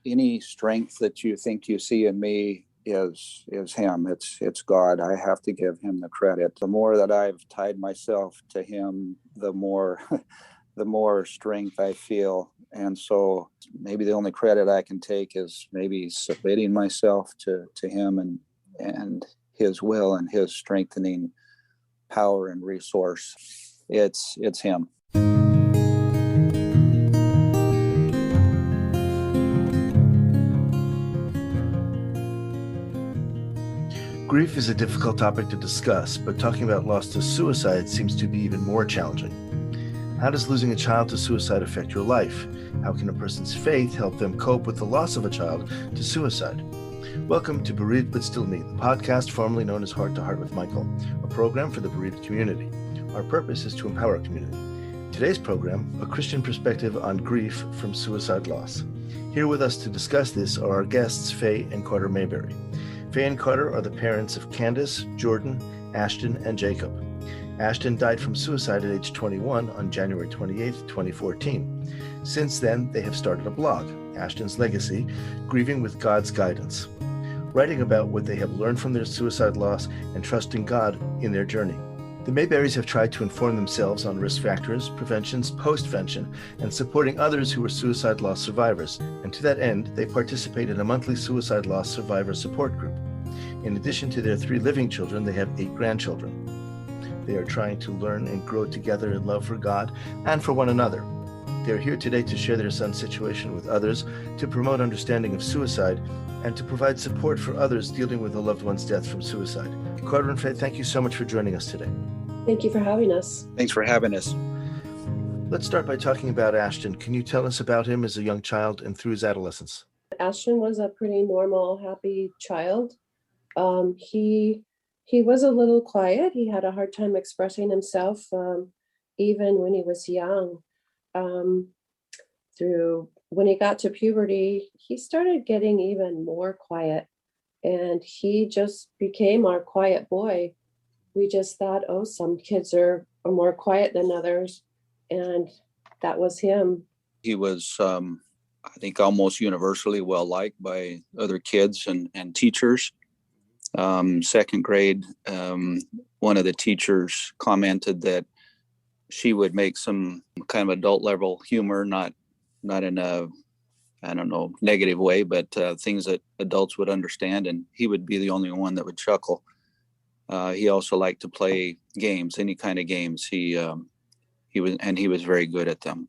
any strength that you think you see in me is him. It's God. I have to give him the credit. The more that I've tied myself to him, the more the more strength I feel. And so maybe the only credit I can take is maybe submitting myself to him and his will and his strengthening power and resource. It's him. Grief is a difficult topic to discuss, but talking about loss to suicide seems to be even more challenging. How does losing a child to suicide affect your life? How can a person's faith help them cope with the loss of a child to suicide? Welcome to Bereaved But Still Me, the podcast formerly known as Heart to Heart with Michael, a program for the bereaved community. Our purpose is to empower our community. Today's program, a Christian perspective on grief from suicide loss. Here with us to discuss this are our guests, Faye and Carter Mayberry. Faye and Carter are the parents of Candace, Jordan, Ashton, and Jacob. Ashton died from suicide at age 21 on January 28, 2014. Since then, they have started a blog, Ashton's Legacy, Grieving with God's Guidance, writing about what they have learned from their suicide loss and trusting God in their journey. The Mayberrys have tried to inform themselves on risk factors, preventions, post-vention, and supporting others who are suicide loss survivors, and to that end, they participate in a monthly suicide loss survivor support group. In addition to their 3 living children, they have 8 grandchildren. They are trying to learn and grow together in love for God and for one another. They are here today to share their son's situation with others, to promote understanding of suicide, and to provide support for others dealing with a loved one's death from suicide. Carter and Faye, thank you so much for joining us today. Thank you for having us. Thanks for having us. Let's start by talking about Ashton. Can you tell us about him as a young child and through his adolescence? Ashton was a pretty normal, happy child. He was a little quiet. He had a hard time expressing himself, even when he was young. When he got to puberty, he started getting even more quiet, and he just became our quiet boy. We just thought, some kids are more quiet than others, and that was him. He was, I think, almost universally well-liked by other kids and teachers. Second grade, one of the teachers commented that she would make some kind of adult level humor, not in a, negative way, but things that adults would understand, and he would be the only one that would chuckle. He also liked to play games, any kind of games. He was very good at them.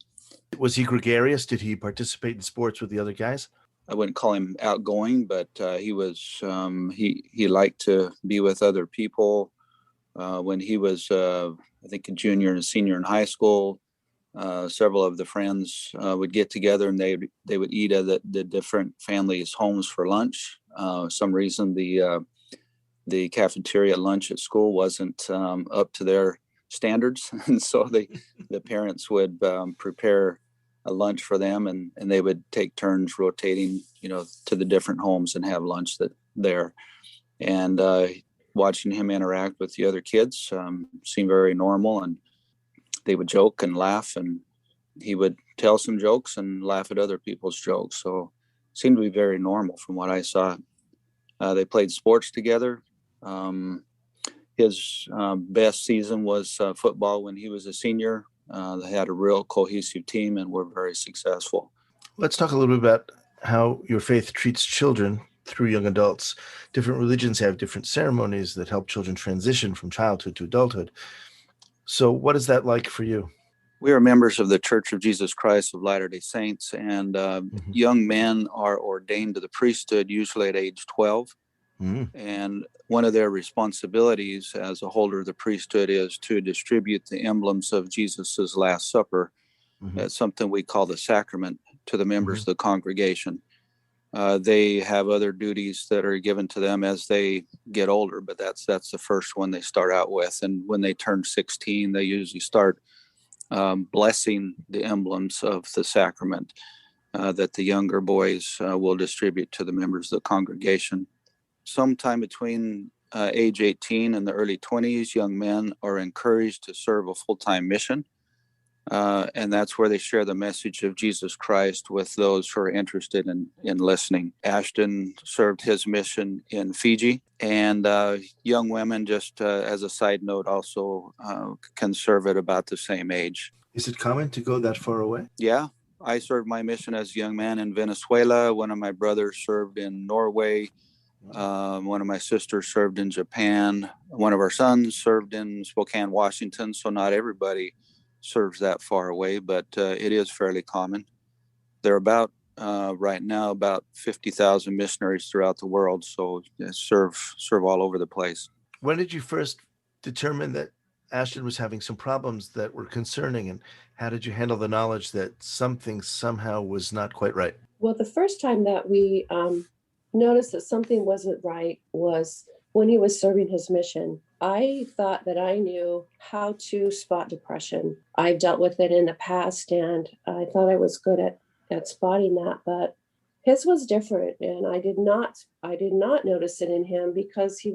Was he gregarious? Did he participate in sports with the other guys? I wouldn't call him outgoing, but he was. He liked to be with other people. When he was, I think, a junior and senior in high school, several of the friends would get together and they would eat at the different families' homes for lunch. Some reason the cafeteria lunch at school wasn't up to their standards, and so the parents would prepare a lunch for them, and they would take turns rotating, to the different homes and have lunch there. And watching him interact with the other kids seemed very normal, and they would joke and laugh, and he would tell some jokes and laugh at other people's jokes. So it seemed to be very normal from what I saw. They played sports together. His best season was football when he was a senior. They had a real cohesive team and were very successful. Let's talk a little bit about how your faith treats children through young adults. Different religions have different ceremonies that help children transition from childhood to adulthood. So what is that like for you? We are members of the Church of Jesus Christ of Latter-day Saints, and young men are ordained to the priesthood usually at age 12. And one of their responsibilities as a holder of the priesthood is to distribute the emblems of Jesus's Last Supper. That's something we call the sacrament to the members of the congregation. They have other duties that are given to them as they get older, but that's the first one they start out with. And when they turn 16, they usually start blessing the emblems of the sacrament that the younger boys will distribute to the members of the congregation. Sometime between age 18 and the early 20s, young men are encouraged to serve a full-time mission. And that's where they share the message of Jesus Christ with those who are interested in listening. Ashton served his mission in Fiji, and young women, just as a side note, also can serve at about the same age. Is it common to go that far away? Yeah. I served my mission as a young man in Venezuela. One of my brothers served in Norway. One of my sisters served in Japan. One of our sons served in Spokane, Washington. So not everybody serves that far away, but it is fairly common. There are about right now about 50,000 missionaries throughout the world, so serve all over the place. When did you first determine that Ashton was having some problems that were concerning, and how did you handle the knowledge that something somehow was not quite right? Well, the first time that we noticed that something wasn't right was when he was serving his mission. I thought that I knew how to spot depression. I've dealt with it in the past, and I thought I was good at spotting that, but his was different, and I did not notice it in him because he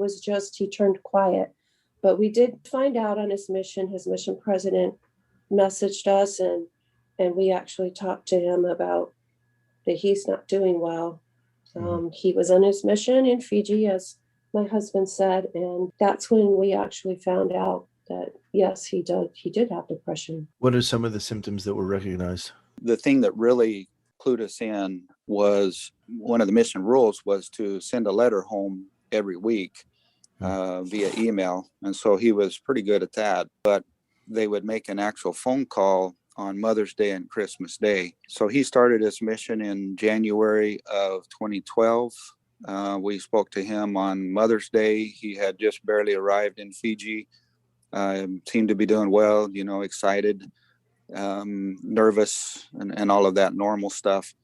turned quiet. But we did find out on his mission president messaged us, and we actually talked to him about that he's not doing well. He was on his mission in Fiji, as my husband said, and that's when we actually found out that, yes, he did have depression. What are some of the symptoms that were recognized? The thing that really clued us in was one of the mission rules was to send a letter home every week via email. And so he was pretty good at that, but they would make an actual phone call on Mother's Day and Christmas Day. So he started his mission in January of 2012. We spoke to him on Mother's Day. He had just barely arrived in Fiji, seemed to be doing well, excited, nervous, and all of that normal stuff.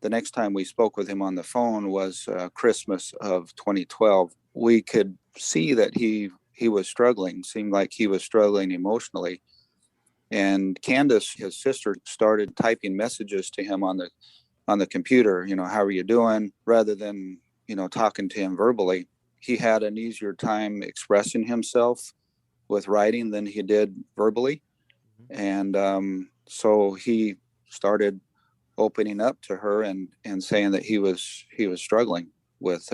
The next time we spoke with him on the phone was Christmas of 2012. We could see that he was struggling, seemed like he was struggling emotionally. And Candace, his sister, started typing messages to him on the computer, how are you doing? Rather than, talking to him verbally. He had an easier time expressing himself with writing than he did verbally. And so he started opening up to her and saying that he was struggling with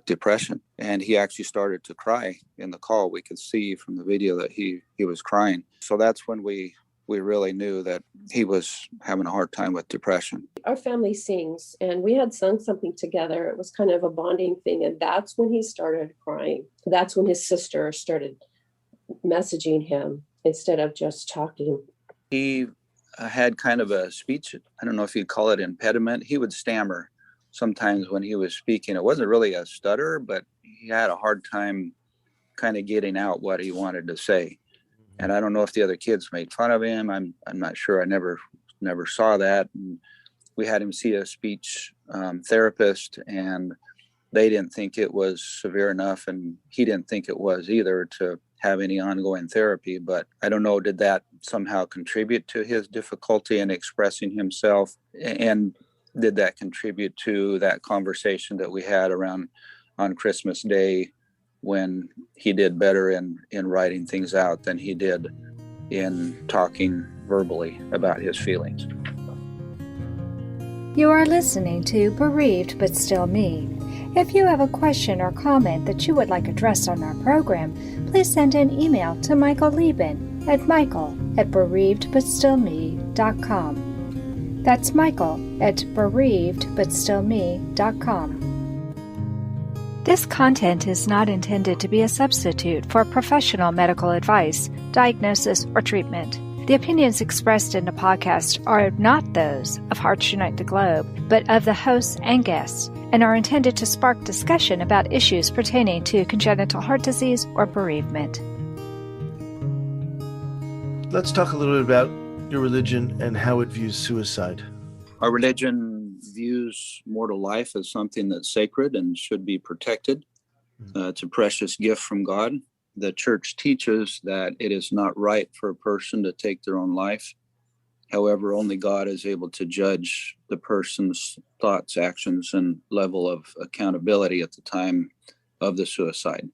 depression. And he actually started to cry in the call. We could see from the video that he was crying. So that's when we really knew that he was having a hard time with depression. Our family sings, and we had sung something together. It was kind of a bonding thing, and that's when he started crying. That's when his sister started messaging him instead of just talking. He had kind of a speech, I don't know if you'd call it impediment. He would stammer sometimes when he was speaking. It wasn't really a stutter, but he had a hard time kind of getting out what he wanted to say. And I don't know if the other kids made fun of him. I'm not sure. I never saw that. And we had him see a speech therapist, and they didn't think it was severe enough, and he didn't think it was either, to have any ongoing therapy. But I don't know, did that somehow contribute to his difficulty in expressing himself? And did that contribute to that conversation that we had on Christmas Day, when he did better in writing things out than he did in talking verbally about his feelings? You are listening to Bereaved But Still Me. If you have a question or comment that you would like addressed on our program, please send an email to Michael Lieben at michael@bereavedbutstillme.com. That's michael@bereavedbutstillme.com. This content is not intended to be a substitute for professional medical advice, diagnosis, or treatment. The opinions expressed in the podcast are not those of Hearts Unite the Globe, but of the hosts and guests, and are intended to spark discussion about issues pertaining to congenital heart disease or bereavement. Let's talk a little bit about your religion and how it views suicide. Our religion views mortal life as something that's sacred and should be protected. It's a precious gift from God. The church teaches that it is not right for a person to take their own life. However, only God is able to judge the person's thoughts, actions, and level of accountability at the time of the suicide.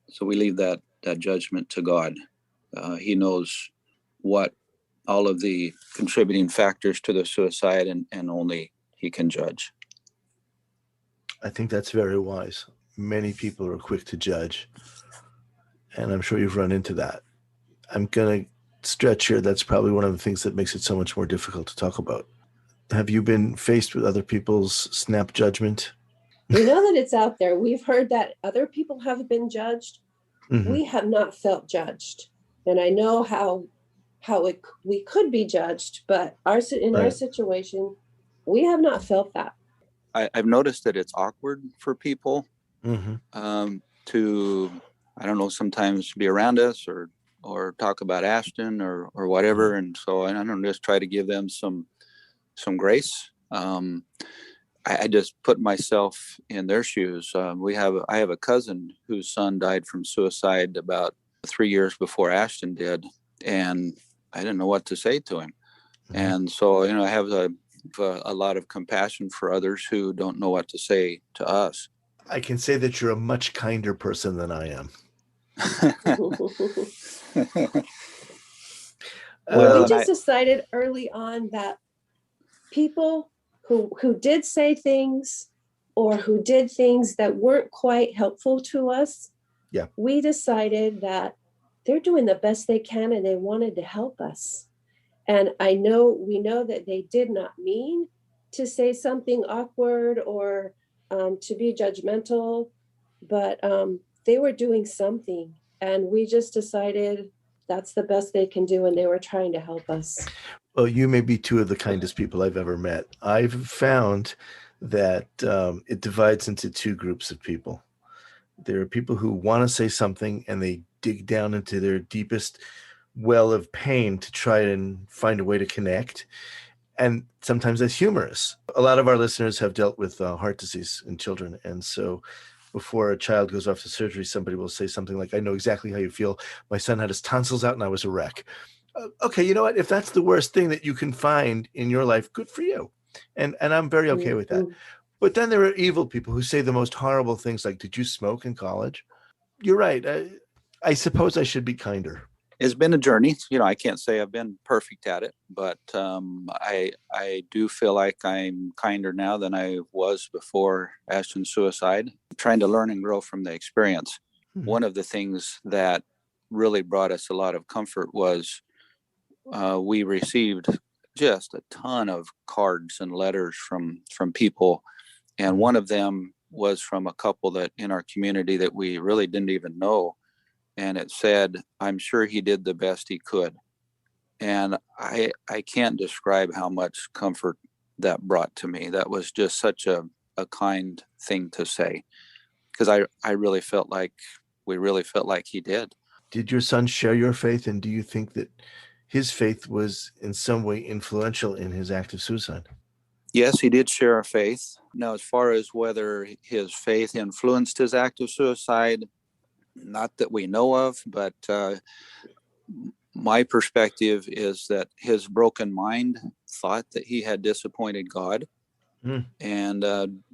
So we leave that judgment to God. He knows what all of the contributing factors to the suicide, and only he can judge. I think that's very wise. Many people are quick to judge, and I'm sure you've run into that. I'm going to stretch here. That's probably one of the things that makes it so much more difficult to talk about. Have you been faced with other people's snap judgment? We know that it's out there. We've heard that other people have been judged. Mm-hmm. We have not felt judged. And I know how we could be judged, but our situation, we have not felt that. I've noticed that it's awkward for people to, I don't know, sometimes be around us or talk about Ashton or whatever. And so I don't just try to give them some grace. I just put myself in their shoes. I have a cousin whose son died from suicide about 3 years before Ashton did, and I didn't know what to say to him. Mm-hmm. And so, I have a lot of compassion for others who don't know what to say to us. I can say that you're a much kinder person than I am. Well, we just decided early on that people who did say things or who did things that weren't quite helpful to us, we decided that they're doing the best they can and they wanted to help us. And we know that they did not mean to say something awkward or to be judgmental, but they were doing something. And we just decided that's the best they can do, and they were trying to help us. Well, you may be two of the kindest people I've ever met. I've found that it divides into two groups of people. There are people who want to say something and they dig down into their deepest well of pain to try and find a way to connect. And sometimes that's humorous. A lot of our listeners have dealt with heart disease in children. And so before a child goes off to surgery, somebody will say something like, I know exactly how you feel. My son had his tonsils out and I was a wreck. Okay, you know what? If that's the worst thing that you can find in your life, good for you. And I'm very okay with that. But then there are evil people who say the most horrible things like, did you smoke in college? You're right. I suppose I should be kinder. It's been a journey. I can't say I've been perfect at it, but I do feel like I'm kinder now than I was before Ashton's suicide. I'm trying to learn and grow from the experience. Mm-hmm. One of the things that really brought us a lot of comfort was we received just a ton of cards and letters from people. And one of them was from a couple that in our community that we really didn't even know. And it said, I'm sure he did the best he could. And I can't describe how much comfort that brought to me. That was just such a kind thing to say, because I really felt like he did. Did your son share your faith? And do you think that his faith was in some way influential in his act of suicide? Yes, he did share our faith. Now, as far as whether his faith influenced his act of suicide, not that we know of, but my perspective is that his broken mind thought that he had disappointed God. And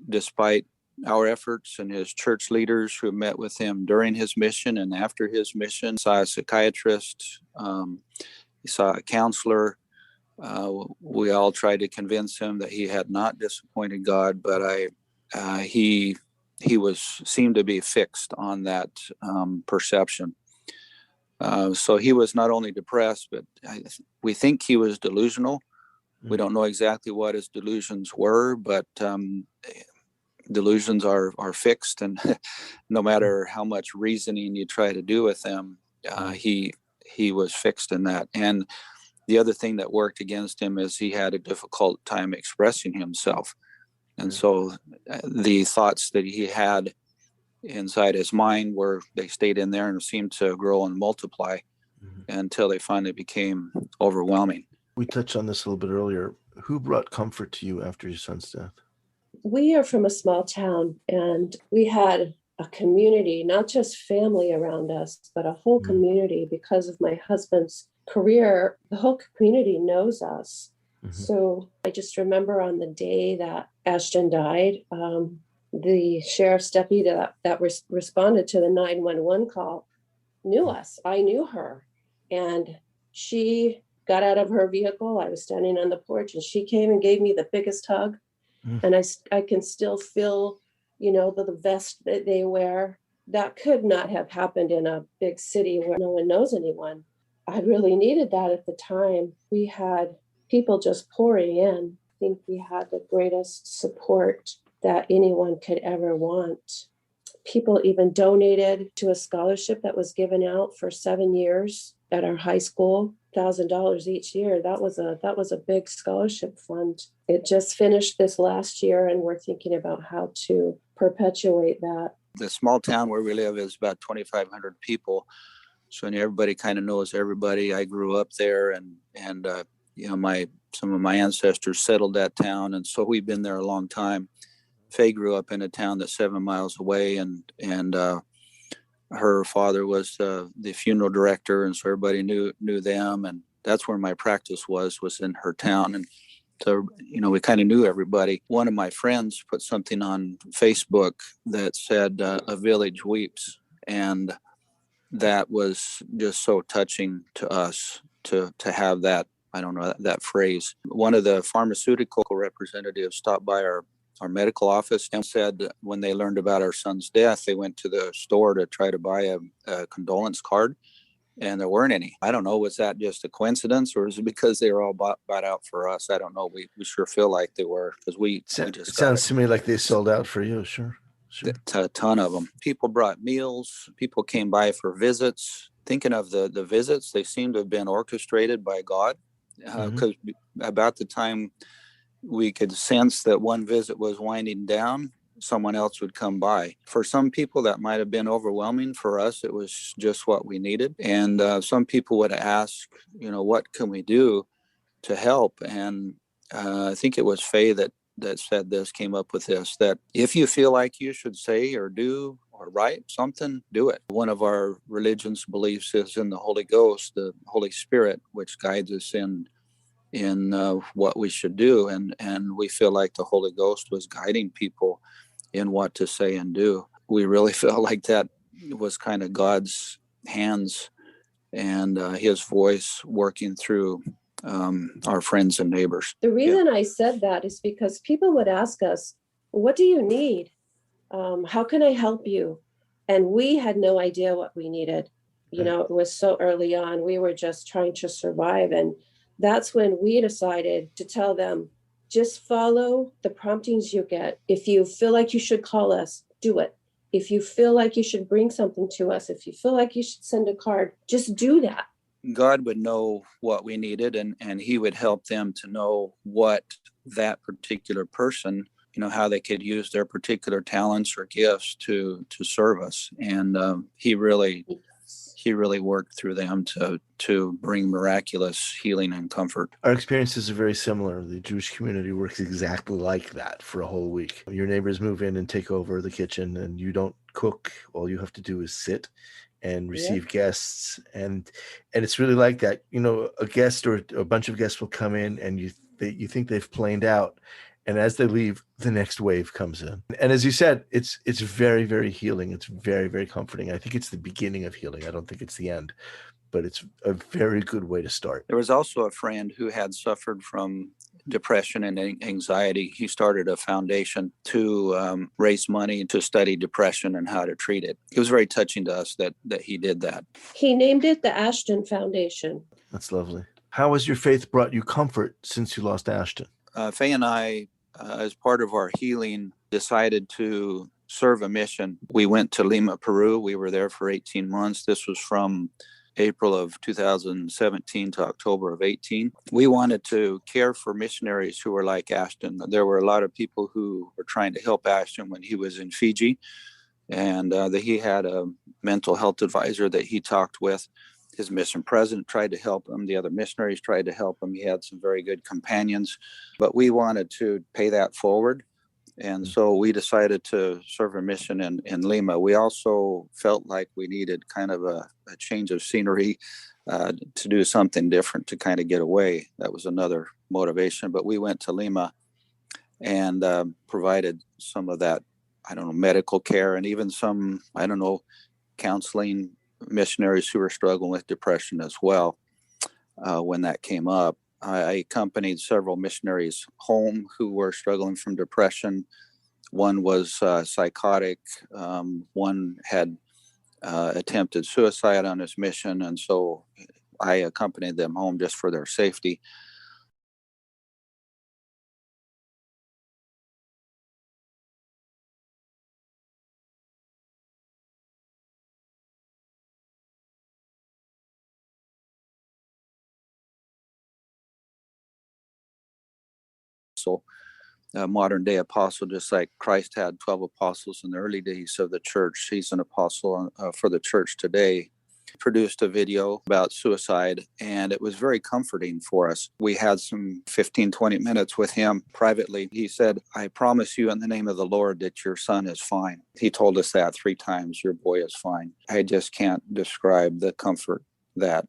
despite our efforts and his church leaders who met with him during his mission and after his mission, saw a psychiatrist, he saw a counselor. We all tried to convince him that he had not disappointed God, but he seemed to be fixed on that perception. So he was not only depressed, but we think he was delusional. We don't know exactly what his delusions were, but delusions are fixed, and no matter how much reasoning you try to do with them, he was fixed in that. And the other thing that worked against him is he had a difficult time expressing himself. And so the thoughts that he had inside his mind they stayed in there and seemed to grow and multiply until they finally became overwhelming. We touched on this a little bit earlier. Who brought comfort to you after your son's death? We are from a small town, and we had a community, not just family around us, but a whole community. Because of my husband's career, the whole community knows us. So I just remember on the day that Ashton died, the sheriff's deputy that responded to the 911 call knew us. I knew her. And she got out of her vehicle. I was standing on the porch and she came and gave me the biggest hug. And I can still feel, the vest that they wear. That could not have happened in a big city where no one knows anyone. I really needed that at the time. We had people just pouring in. I think we had the greatest support that anyone could ever want. People even donated to a scholarship that was given out for 7 years at our high school, $1,000 each year. That was a big scholarship fund. It just finished this last year, and we're thinking about how to perpetuate that. The small town where we live is about 2,500 people. So everybody kind of knows everybody. I grew up there, and some of my ancestors settled that town, and so we've been there a long time. Faye grew up in a town that's 7 miles away, and her father was the funeral director, and so everybody knew them, and that's where my practice was in her town. And so, we kind of knew everybody. One of my friends put something on Facebook that said, "A village weeps," and that was just so touching to us to have that, that phrase. One of the pharmaceutical representatives stopped by our medical office and said when they learned about our son's death, they went to the store to try to buy a condolence card, and there weren't any. I don't know, was that just a coincidence, or is it because they were all bought out for us? I don't know. We sure feel like they were, because we just it sounds to me like they sold out for you. Sure. A ton of them. People brought meals. People came by for visits. Thinking of the visits, they seem to have been orchestrated by God, because about the time we could sense that one visit was winding down, someone else would come by. For some people, that might have been overwhelming. For us, it was just what we needed. And some people would ask, what can we do to help? And I think it was Faye that said this, came up with this, that if you feel like you should say or do or write something, do it. One of our religion's beliefs is in the Holy Ghost, the Holy Spirit, which guides us in what we should do. And we feel like the Holy Ghost was guiding people in what to say and do. We really felt like that was kind of God's hands and his voice working through our friends and neighbors. The reason I said that is because people would ask us, what do you need? How can I help you? And we had no idea what we needed. It was so early on. We were just trying to survive. And that's when we decided to tell them, just follow the promptings you get. If you feel like you should call us, do it. If you feel like you should bring something to us, if you feel like you should send a card, just do that. God would know what we needed, and he would help them to know what that particular person, how they could use their particular talents or gifts to serve us. And he really worked through them to bring miraculous healing and comfort. Our experiences are very similar. The Jewish community works exactly like that for a whole week. Your neighbors move in and take over the kitchen, and you don't cook. All you have to do is sit and receive guests. And it's really like that. A guest or a bunch of guests will come in, and you think they've planed out. And as they leave, the next wave comes in. And as you said, it's very, very healing. It's very, very comforting. I think it's the beginning of healing. I don't think it's the end, but it's a very good way to start. There was also a friend who had suffered from depression and anxiety. He started a foundation to raise money to study depression and how to treat it. It was very touching to us that he did that. He named it the Ashton Foundation. That's lovely. How has your faith brought you comfort since you lost Ashton? Faye and I, as part of our healing, decided to serve a mission. We went to Lima, Peru. We were there for 18 months. This was from April of 2017 to October of 18. We wanted to care for missionaries who were like Ashton. There were a lot of people who were trying to help Ashton when he was in Fiji, and he had a mental health advisor that he talked with. His mission president tried to help him. The other missionaries tried to help him. He had some very good companions, but we wanted to pay that forward. And so we decided to serve a mission in Lima. We also felt like we needed kind of a change of scenery to do something different, to kind of get away. That was another motivation. But we went to Lima and provided some of that, medical care, and even some, counseling missionaries who were struggling with depression as well. when that came up. I accompanied several missionaries home who were struggling from depression. One was psychotic. One had attempted suicide on his mission. And so I accompanied them home just for their safety. So modern day apostle, just like Christ had 12 apostles in the early days of the church. He's an apostle for the church today. Produced a video about suicide, and it was very comforting for us. We had some 15-20 minutes with him privately. He said, "I promise you in the name of the Lord that your son is fine." He told us that 3 times, "Your boy is fine." I just can't describe the comfort that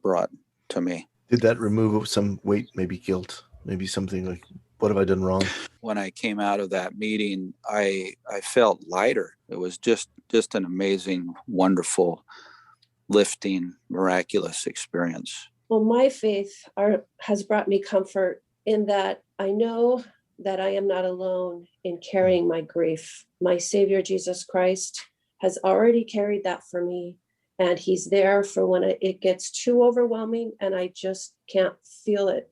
brought to me. Did that remove some weight, maybe guilt, maybe something like, what have I done wrong? When I came out of that meeting, I felt lighter. It was just an amazing, wonderful, lifting, miraculous experience. Well, my faith has brought me comfort in that I know that I am not alone in carrying my grief. My Savior, Jesus Christ, has already carried that for me. And he's there for when it gets too overwhelming and I just can't feel it.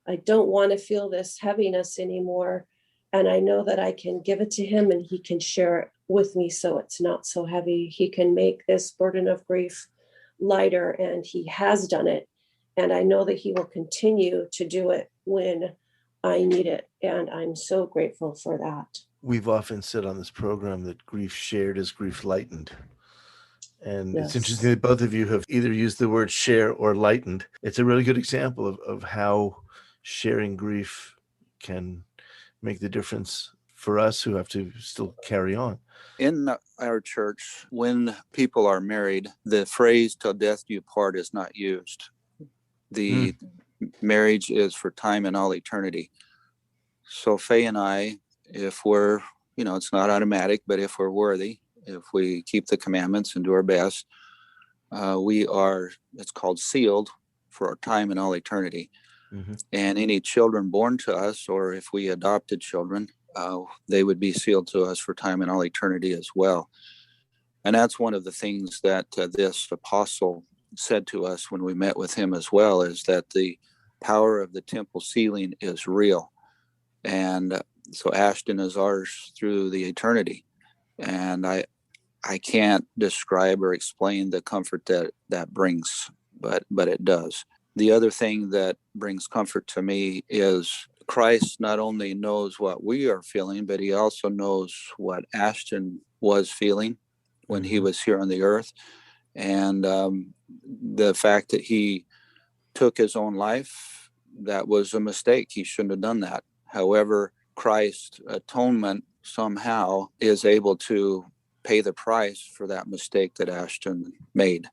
I don't want to feel this heaviness anymore. And I know that I can give it to him and he can share it with me so it's not so heavy. He can make this burden of grief lighter, and he has done it. And I know that he will continue to do it when I need it. And I'm so grateful for that. We've often said on this program that grief shared is grief lightened. And It's interesting that both of you have either used the word share or lightened. It's a really good example of how sharing grief can make the difference for us who have to still carry on. In our church, when people are married, the phrase "till death do you part" is not used. The marriage is for time and all eternity. So Faye and I, if we're, it's not automatic, but if we're worthy, if we keep the commandments and do our best, we are, it's called sealed for our time and all eternity. Mm-hmm. And any children born to us, or if we adopted children, they would be sealed to us for time and all eternity as well. And that's one of the things that this apostle said to us when we met with him as well, is that the power of the temple sealing is real. And so Ashton is ours through the eternity. And I can't describe or explain the comfort that brings, but it does. The other thing that brings comfort to me is Christ not only knows what we are feeling, but he also knows what Ashton was feeling when he was here on the earth. And the fact that he took his own life, that was a mistake. He shouldn't have done that. However, Christ's atonement somehow is able to pay the price for that mistake that Ashton made.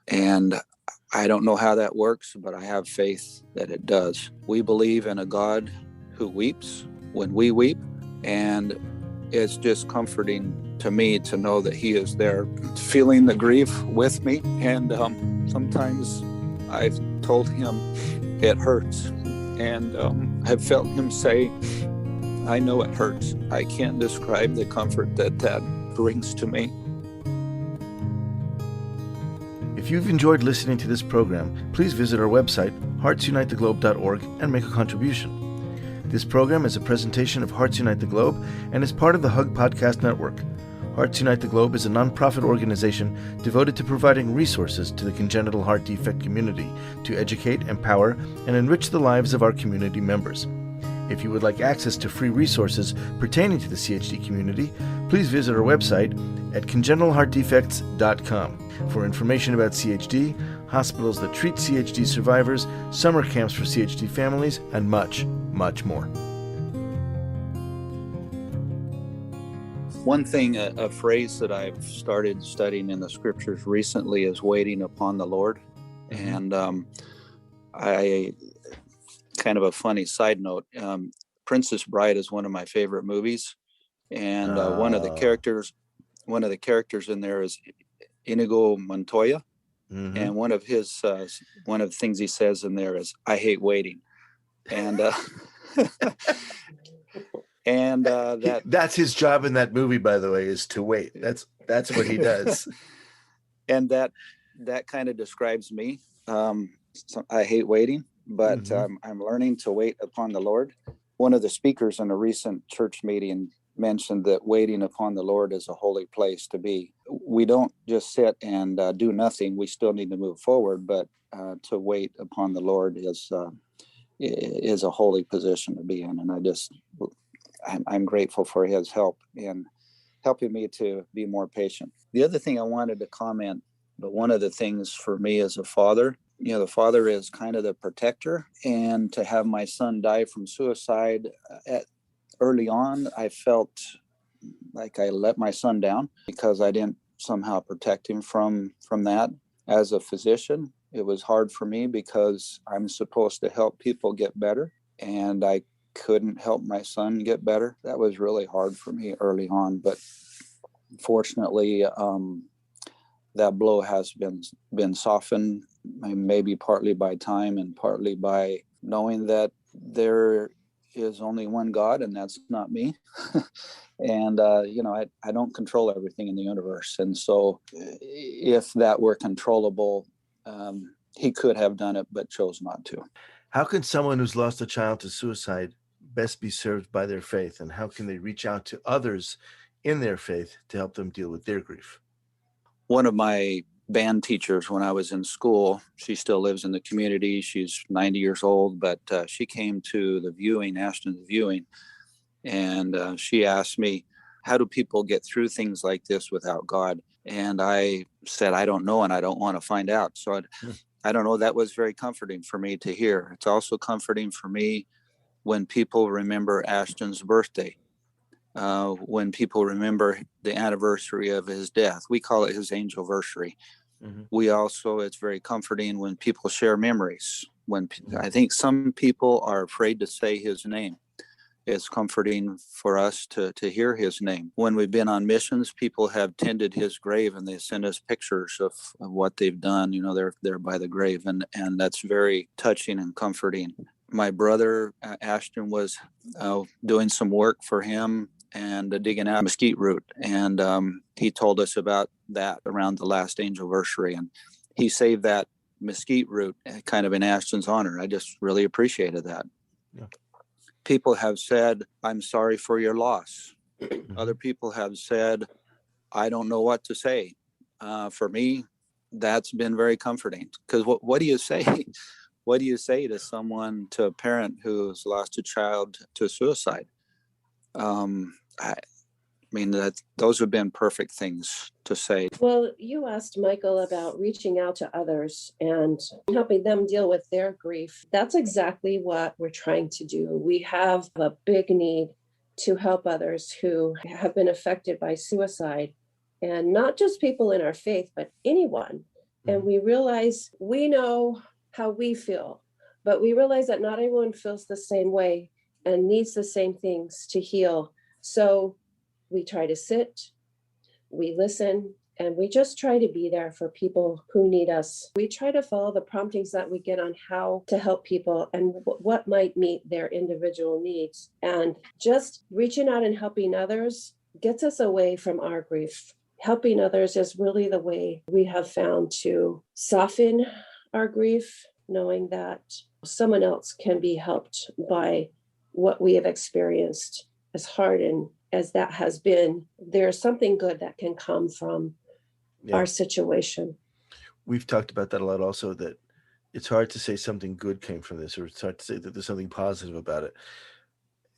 And I don't know how that works, but I have faith that it does. We believe in a God who weeps when we weep, and it's just comforting to me to know that he is there feeling the grief with me. And sometimes I've told him it hurts, and I've felt him say, "I know it hurts." I can't describe the comfort that brings to me. If you've enjoyed listening to this program, please visit our website, heartsunitetheglobe.org, and make a contribution. This program is a presentation of Hearts Unite the Globe and is part of the Hug Podcast Network. Hearts Unite the Globe is a nonprofit organization devoted to providing resources to the congenital heart defect community to educate, empower, and enrich the lives of our community members. If you would like access to free resources pertaining to the CHD community, please visit our website at congenitalheartdefects.com for information about CHD, hospitals that treat CHD survivors, summer camps for CHD families, and much, much more. One thing, a phrase that I've started studying in the scriptures recently is waiting upon the Lord. And I kind of a funny side note, Princess Bride is one of my favorite movies. And one of the characters in there is Inigo Montoya. And one of the things he says in there is, "I hate waiting." And that's his job in that movie, by the way, is to wait. That's what he does. And that kind of describes me. So I hate waiting, but I'm learning to wait upon the Lord. One of the speakers in a recent church meeting mentioned that waiting upon the Lord is a holy place to be. We don't just sit and do nothing. We still need to move forward, but to wait upon the Lord is a holy position to be in. And I'm grateful for his help in helping me to be more patient. The other thing I wanted to comment, but one of the things for me as a father, the father is kind of the protector, and to have my son die from suicide early on, I felt like I let my son down because I didn't somehow protect him from that. As a physician, it was hard for me because I'm supposed to help people get better, and I couldn't help my son get better. That was really hard for me early on, but fortunately, that blow has been softened, maybe partly by time and partly by knowing that there is only one God, and that's not me. And I don't control everything in the universe, and so if that were controllable, he could have done it but chose not to. How can someone who's lost a child to suicide best be served by their faith, and how can they reach out to others in their faith to help them deal with their grief? One of my band teachers when I was in school, she still lives in the community. She's 90 years old, but she came to the viewing, Ashton's viewing, and she asked me, how do people get through things like this without God? And I said, I don't know, and I don't want to find out. So I don't know. That was very comforting for me to hear. It's also comforting for me when people remember Ashton's birthday. When people remember the anniversary of his death. We call it his angelversary. It's very comforting when people share memories. I think some people are afraid to say his name. It's comforting for us to hear his name. When we've been on missions, people have tended his grave and they send us pictures of what they've done. They're there by the grave, and that's very touching and comforting. My brother, Ashton, was doing some work for him and digging out mesquite root. And he told us about that around the last angelversary. And he saved that mesquite root kind of in Ashton's honor. I just really appreciated that. Yeah. People have said, I'm sorry for your loss. Other people have said, I don't know what to say. For me, that's been very comforting. Because what do you say? What do you say to a parent who's lost a child to suicide? Those have been perfect things to say. Well, you asked Michael about reaching out to others and helping them deal with their grief. That's exactly what we're trying to do. We have a big need to help others who have been affected by suicide, and not just people in our faith, but anyone. And we realize we know how we feel, but we realize that not everyone feels the same way and needs the same things to heal. So we try to sit, we listen, and we just try to be there for people who need us. We try to follow the promptings that we get on how to help people and what might meet their individual needs. And just reaching out and helping others gets us away from our grief. Helping others is really the way we have found to soften our grief, knowing that someone else can be helped by what we have experienced. As hard and as that has been, there's something good that can come from our situation. We've talked about that a lot also, that it's hard to say something good came from this, or it's hard to say that there's something positive about it.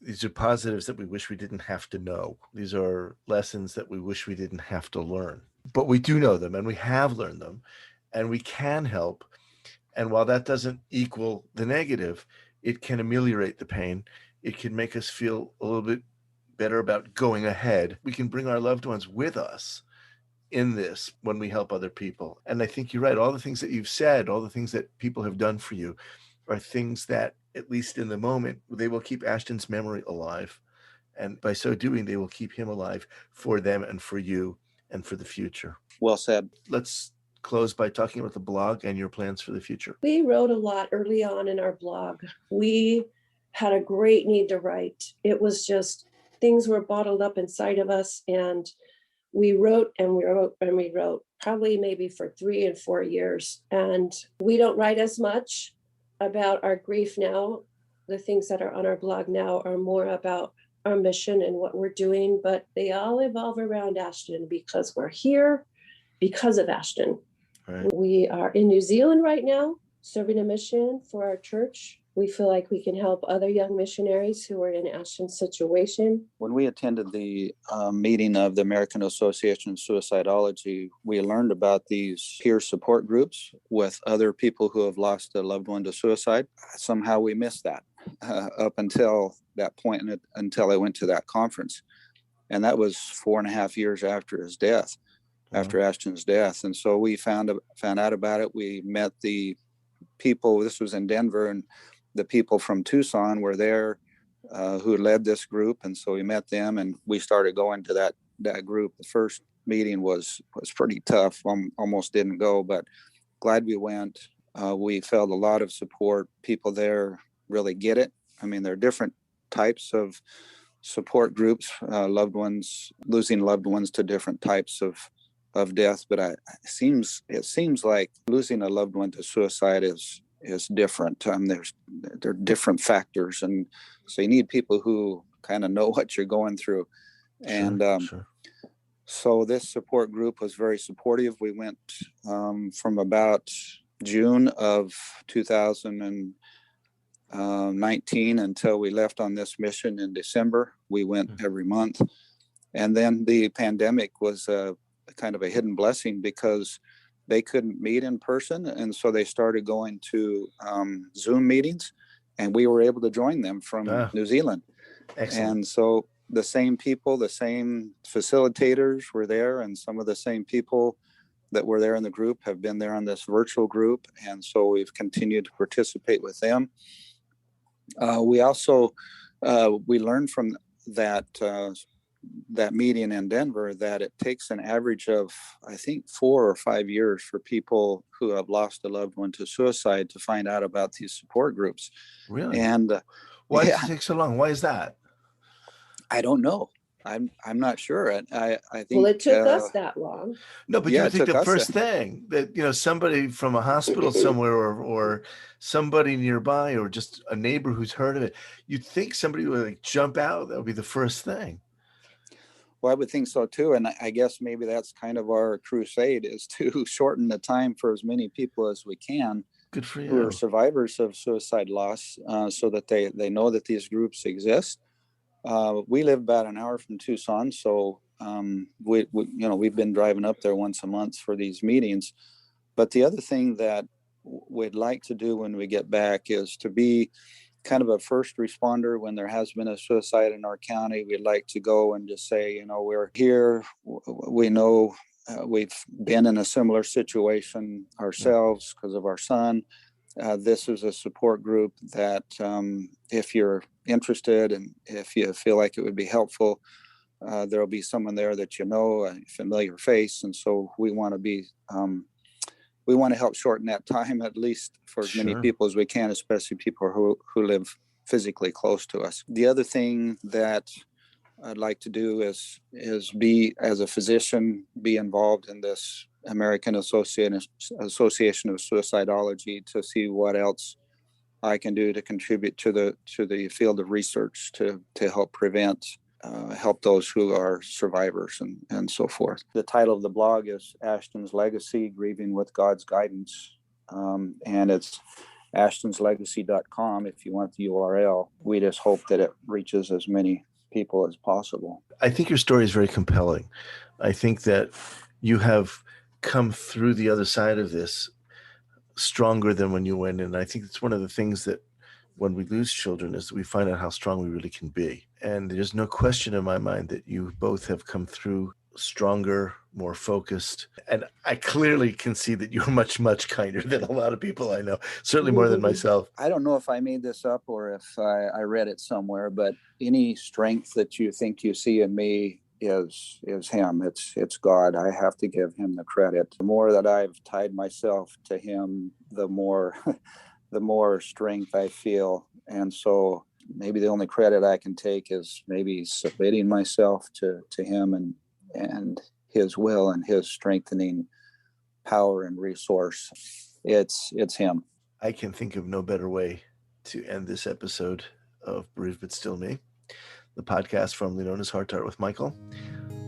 These are positives that we wish we didn't have to know. These are lessons that we wish we didn't have to learn. But we do know them, and we have learned them, and we can help. And while that doesn't equal the negative, it can ameliorate the pain. It can make us feel a little bit better about going ahead. We can bring our loved ones with us in this when we help other people. And I think you're right. All the things that you've said, all the things that people have done for you are things that, at least in the moment, they will keep Ashton's memory alive. And by so doing, they will keep him alive for them and for you and for the future. Well said. Let's close by talking about the blog and your plans for the future? We wrote a lot early on in our blog. We had a great need to write. It was just things were bottled up inside of us, and we wrote and we wrote and we wrote, probably maybe for 3 and 4 years. And we don't write as much about our grief now. The things that are on our blog now are more about our mission and what we're doing, but they all evolve around Ashton because we're here because of Ashton. Right. We are in New Zealand right now, serving a mission for our church. We feel like we can help other young missionaries who are in Ashton's situation. When we attended the meeting of the American Association of Suicidology, we learned about these peer support groups with other people who have lost a loved one to suicide. Somehow we missed that up until that point, until I went to that conference. And that was 4.5 years after his death, after Ashton's death. And so we found out about it. We met the people, this was in Denver, and the people from Tucson were there who led this group. And so we met them and we started going to that group. The first meeting was pretty tough. Almost didn't go, but glad we went. We felt a lot of support. People there really get it. I mean, there are different types of support groups, losing loved ones to different types of death. But it seems like losing a loved one to suicide is different. There are different factors, and so you need people who kind of know what you're going through. And Sure. So this support group was very supportive. We went from about June of 2019 until we left on this mission in December. We went every month, and then the pandemic was kind of a hidden blessing because they couldn't meet in person. And so they started going to Zoom meetings, and we were able to join them from New Zealand. Excellent. And so the same people, the same facilitators were there, and some of the same people that were there in the group have been there on this virtual group. And so we've continued to participate with them. We also, we learned from that meeting in Denver that it takes an average of, I think, 4 or 5 years for people who have lost a loved one to suicide to find out about these support groups. Really? And why does it take so long? Why is that? I don't know. I'm not sure. I think. Well, it took us that long. No, but you would think the first thing that, somebody from a hospital somewhere or somebody nearby or just a neighbor who's heard of it, you'd think somebody would jump out. That would be the first thing. Well, I would think so too. And I guess maybe that's kind of our crusade, is to shorten the time for as many people as we can. Good for you. Who are survivors of suicide loss, so that they know that these groups exist. We live about an hour from Tucson, so we've been driving up there once a month for these meetings. But the other thing that we'd like to do when we get back is to be kind of a first responder when there has been a suicide in our county. We'd like to go and just say, we're here. We know we've been in a similar situation ourselves because of our son. This is a support group that if you're interested and if you feel like it would be helpful, there'll be someone there that a familiar face. And so we want to help shorten that time, at least for as many people as we can, especially people who live physically close to us. The other thing that I'd like to do is be, as a physician, be involved in this American Association of Suicidology to see what else I can do to contribute to the field of research to help prevent, help those who are survivors and so forth. The title of the blog is Ashton's Legacy, Grieving with God's Guidance. And it's ashtonslegacy.com if you want the URL. We just hope that it reaches as many people as possible. I think your story is very compelling. I think that you have come through the other side of this stronger than when you went in. I think it's one of the things that when we lose children is that we find out how strong we really can be. And there's no question in my mind that you both have come through stronger, more focused. And I clearly can see that you're much, much kinder than a lot of people I know, certainly more than myself. I don't know if I made this up or if I read it somewhere, but any strength that you think you see in me, is him. It's God. I have to give him the credit. The more that I've tied myself to him, the more the more strength I feel. And so maybe the only credit I can take is maybe submitting myself to him and his will and his strengthening power and resource. It's him. I can think of no better way to end this episode of Bereaved But Still Me, the podcast formerly known as Heart to Heart with Michael.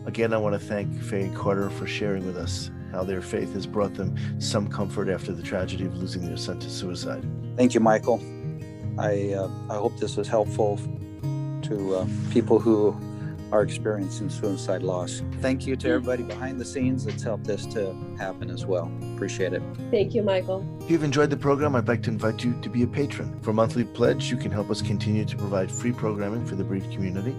Again, I want to thank Faye and Carter for sharing with us how their faith has brought them some comfort after the tragedy of losing their son to suicide. Thank you, Michael. I hope this is helpful to people who are experiencing suicide loss. Thank you to everybody behind the scenes that's helped this to happen as well. Appreciate it. Thank you, Michael. If you've enjoyed the program, I'd like to invite you to be a patron. For a monthly pledge, you can help us continue to provide free programming for the bereaved community.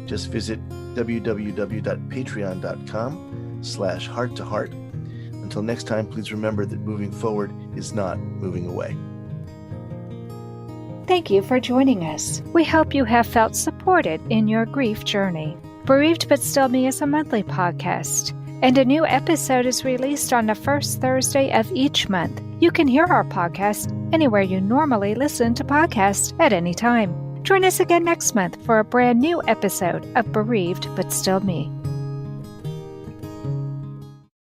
Just visit www.patreon.com/heart-to-heart. Until next time, please remember that moving forward is not moving away. Thank you for joining us. We hope you have felt supported in your grief journey. Bereaved But Still Me is a monthly podcast, and a new episode is released on the first Thursday of each month. You can hear our podcast anywhere you normally listen to podcasts at any time. Join us again next month for a brand new episode of Bereaved But Still Me.